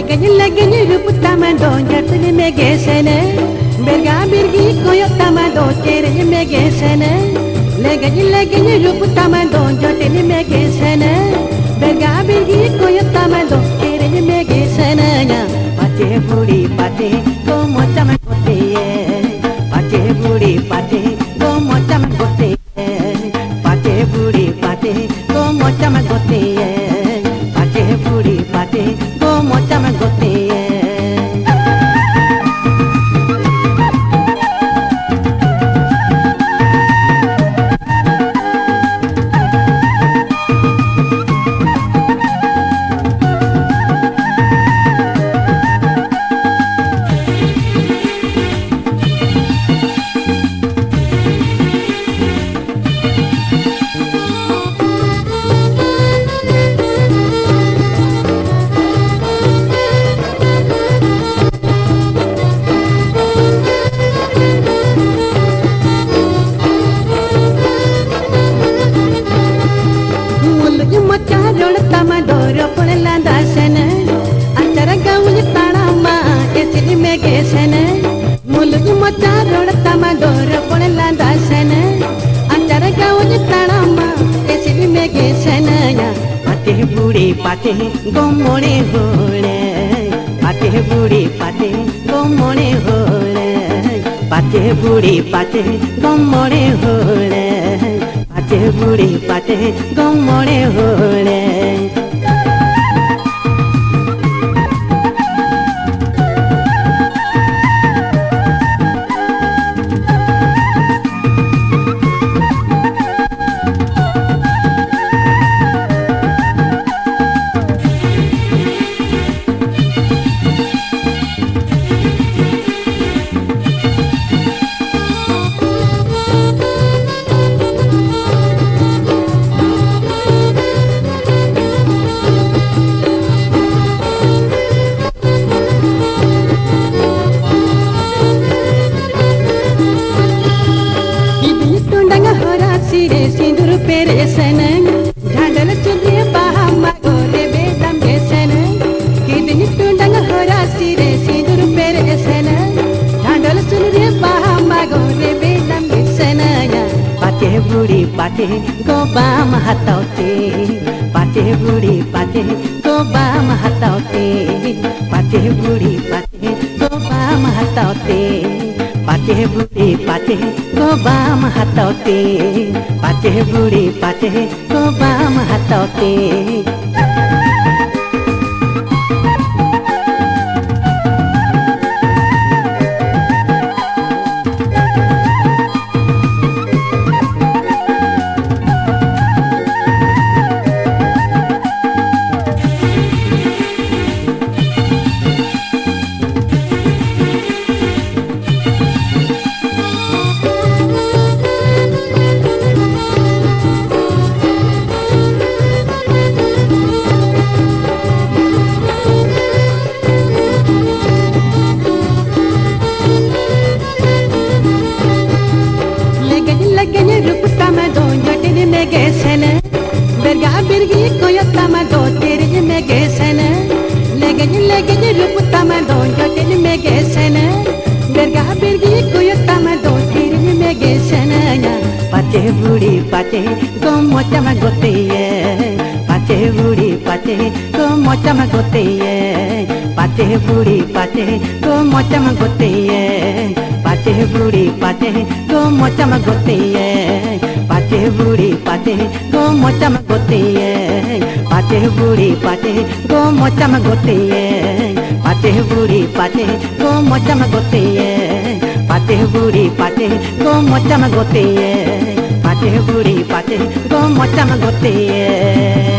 Legany rup tamado jatne me gesene berga birgi koyo tamado tere me gesene legany rup tamado jatne me gesene berga birgi koyo tamado tere me gesene nya pache budi pache go mocham kote pache budi pache go mocham kote pache budi pache go mocham kote pache budi pache go mocham kote Tamadoro por la dasene antara gauli tanama esili me gesene mulugi motaro tamadoro por la dasene antara gauli tanama esili me gesene ya pate budi pate gomone hole pate budi pate gomone hole pate budi pate gomone hole pate budi pate gomone hole सिरे सिंदूर पेरे सनन झांडल चुंदरी बाहमा गोरे बेदम के सनन किदनी टुंडंग होरा सिरे सिंदूर पेरे सनन झांडल चुंदरी बाहमा गोरे बेदम के सनन पाटे बुड़ी पाटे गोबाम हतावते पाटे बुड़ी पाटे गोबाम हतावते पाटे बुड़ी पाटे गोबाम हतावते पाटे बुड़ी पाटे गोबाम हतावते पाटे बुड़ी पाटे गोबाम हतावते gesene berga birgi koyo tamado tere me gesene legany rup tamado jotene me gesene berga birgi koyo tamado tere me gesene nya pate budi pate go mocham gote pate budi pate go mocham gote pate budi pate go mocham gote pate budi pate go mocham gote पाटे बुड़ी पाटे गो मोचम गोते पाटे बुड़ी पाटे गो मोचम गोते पाटे बुड़ी पाटे गो मोचम गोते पाटे बुड़ी पाटे गो मोचम गोते पाटे बुड़ी पाटे गो मोचम गोते